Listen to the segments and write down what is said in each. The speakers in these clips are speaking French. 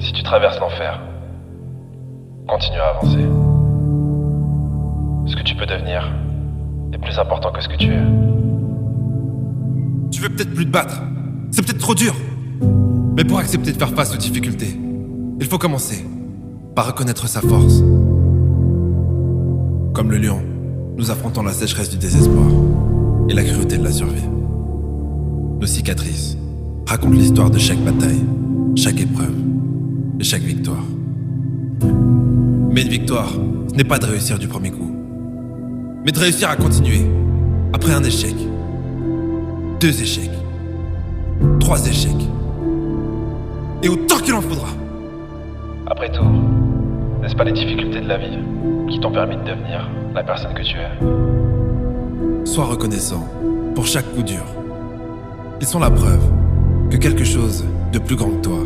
Si tu traverses l'enfer, continue à avancer. Ce que tu peux devenir est plus important que ce que tu es. Tu veux peut-être plus te battre. C'est peut-être trop dur. Mais pour accepter de faire face aux difficultés, il faut commencer par reconnaître sa force. Comme le lion, nous affrontons la sécheresse du désespoir et la cruauté de la survie. Nos cicatrices racontent l'histoire de chaque bataille, chaque épreuve et chaque victoire. Mais une victoire, ce n'est pas de réussir du premier coup, mais de réussir à continuer après un échec, 2 échecs, 3 échecs, et autant qu'il en faudra. Après tout, n'est-ce pas les difficultés de la vie qui t'ont permis de devenir la personne que tu es? Sois reconnaissant pour chaque coup dur. Ils sont la preuve que quelque chose de plus grand que toi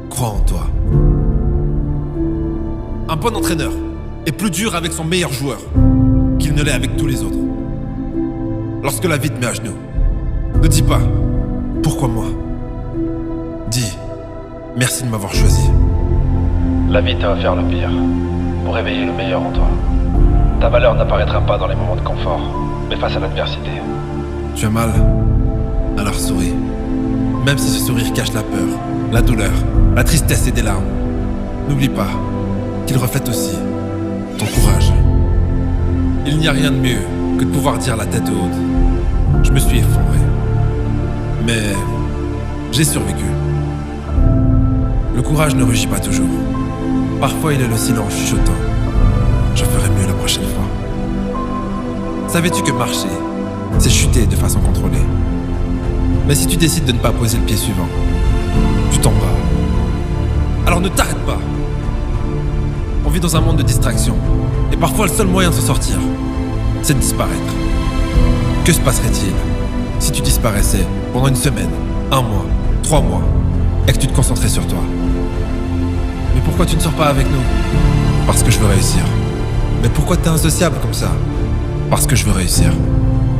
croit en toi. Un bon entraîneur est plus dur avec son meilleur joueur qu'il ne l'est avec tous les autres. Lorsque la vie te met à genoux, ne dis pas « Pourquoi moi ?» Dis « Merci de m'avoir choisi ». La vie t'a offert le pire pour réveiller le meilleur en toi. Ta valeur n'apparaîtra pas dans les moments de confort, mais face à l'adversité. Tu as mal? Alors souris. Même si ce sourire cache la peur, la douleur, la tristesse et des larmes. N'oublie pas qu'il reflète aussi ton courage. Il n'y a rien de mieux que de pouvoir dire la tête haute. Je me suis effondré. Mais j'ai survécu. Le courage ne rugit pas toujours. Parfois il est le silence chuchotant. Je ferai mieux la prochaine fois. Savais-tu que marcher, c'est chuter de façon contrôlée? Mais si tu décides de ne pas poser le pied suivant, tu tomberas. Alors ne t'arrête pas. On vit dans un monde de distraction. Et parfois le seul moyen de s'en sortir, c'est de disparaître. Que se passerait-il si tu disparaissais pendant une semaine, 1 mois, 3 mois, et que tu te concentrais sur toi? Mais pourquoi tu ne sors pas avec nous? Parce que je veux réussir. Mais pourquoi t'es insociable comme ça? Parce que je veux réussir.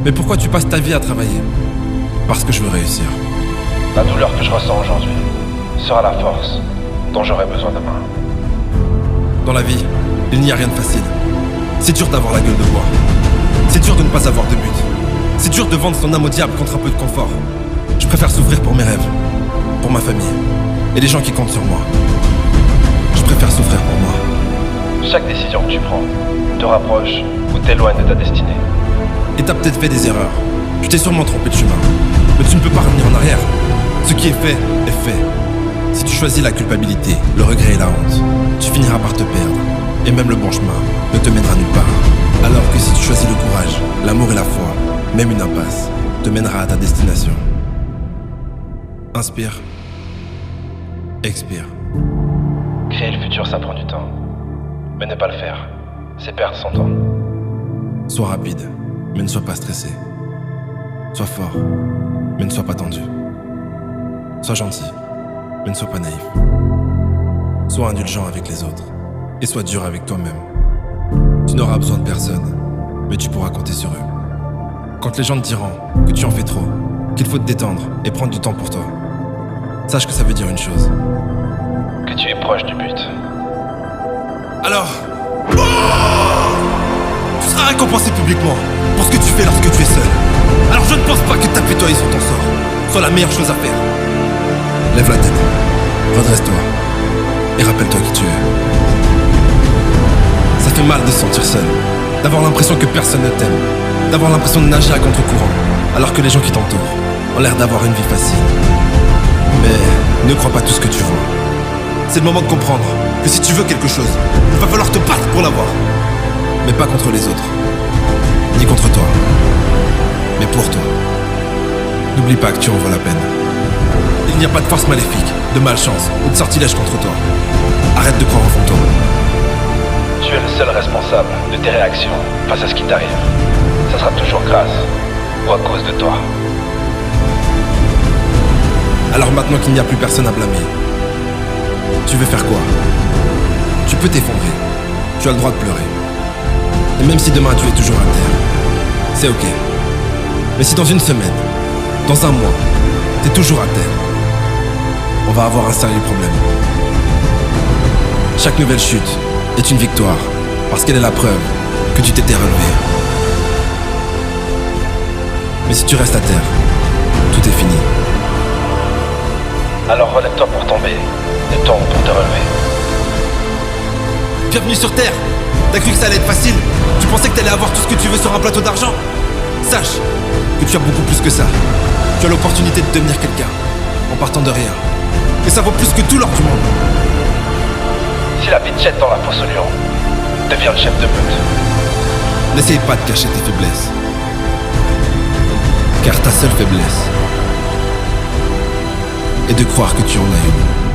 Mais pourquoi tu passes ta vie à travailler? Parce que je veux réussir. La douleur que je ressens aujourd'hui sera la force dont j'aurai besoin demain. Dans la vie, il n'y a rien de facile. C'est dur d'avoir la gueule de bois. C'est dur de ne pas avoir de but. C'est dur de vendre son âme au diable contre un peu de confort. Je préfère souffrir pour mes rêves, pour ma famille et les gens qui comptent sur moi. Je préfère souffrir pour moi. Chaque décision que tu prends te rapproche ou t'éloigne de ta destinée. Et t'as peut-être fait des erreurs. Tu t'es sûrement trompé de chemin. Mais tu ne peux pas revenir en arrière. Ce qui est fait, est fait. Si tu choisis la culpabilité, le regret et la honte, tu finiras par te perdre. Et même le bon chemin ne te mènera nulle part. Alors que si tu choisis le courage, l'amour et la foi, même une impasse, te mènera à ta destination. Inspire. Expire. Créer le futur, ça prend du temps. Mais ne pas le faire, c'est perdre son temps. Sois rapide, mais ne sois pas stressé. Sois fort, mais ne sois pas tendu. Sois gentil, mais ne sois pas naïf. Sois indulgent avec les autres, et sois dur avec toi-même. Tu n'auras besoin de personne, mais tu pourras compter sur eux. Quand les gens te diront que tu en fais trop, qu'il faut te détendre et prendre du temps pour toi, sache que ça veut dire une chose. Que tu es proche du but. Alors, tu seras récompensé publiquement pour ce que tu fais lorsque tu es seul. Alors je ne pense pas que t'apitoyer sur ton sort soit la meilleure chose à faire. Lève la tête, redresse-toi et rappelle-toi qui tu es. Ça fait mal de se sentir seul, d'avoir l'impression que personne ne t'aime, d'avoir l'impression de nager à contre-courant, alors que les gens qui t'entourent ont l'air d'avoir une vie facile. Mais ne crois pas tout ce que tu vois. C'est le moment de comprendre que si tu veux quelque chose, il va falloir te battre pour l'avoir. Mais pas contre les autres, ni contre toi, mais pour toi. N'oublie pas que tu en vaux la peine. Il n'y a pas de force maléfique, de malchance ou de sortilège contre toi. Arrête de croire en fantôme. Tu es le seul responsable de tes réactions face à ce qui t'arrive. Ça sera toujours grâce ou à cause de toi. Alors maintenant qu'il n'y a plus personne à blâmer, tu veux faire quoi? Tu peux t'effondrer, tu as le droit de pleurer. Et même si demain tu es toujours à terre, c'est ok. Mais si dans une semaine, dans un mois, t'es toujours à terre, on va avoir un sérieux problème. Chaque nouvelle chute est une victoire, parce qu'elle est la preuve que tu t'étais relevé. Mais si tu restes à terre, tout est fini. Alors relève-toi pour tomber, et tombe pour te relever. Bienvenue sur Terre. T'as cru que ça allait être facile? Tu pensais que t'allais avoir tout ce que tu veux sur un plateau d'argent? Sache que tu as beaucoup plus que ça. Tu as l'opportunité de devenir quelqu'un, en partant de rien. Et ça vaut plus que tout l'or du monde. Si la vie te jette dans la fosse au lion, deviens le chef de meute. N'essaye pas de cacher tes faiblesses. Car ta seule faiblesse est de croire que tu en as une.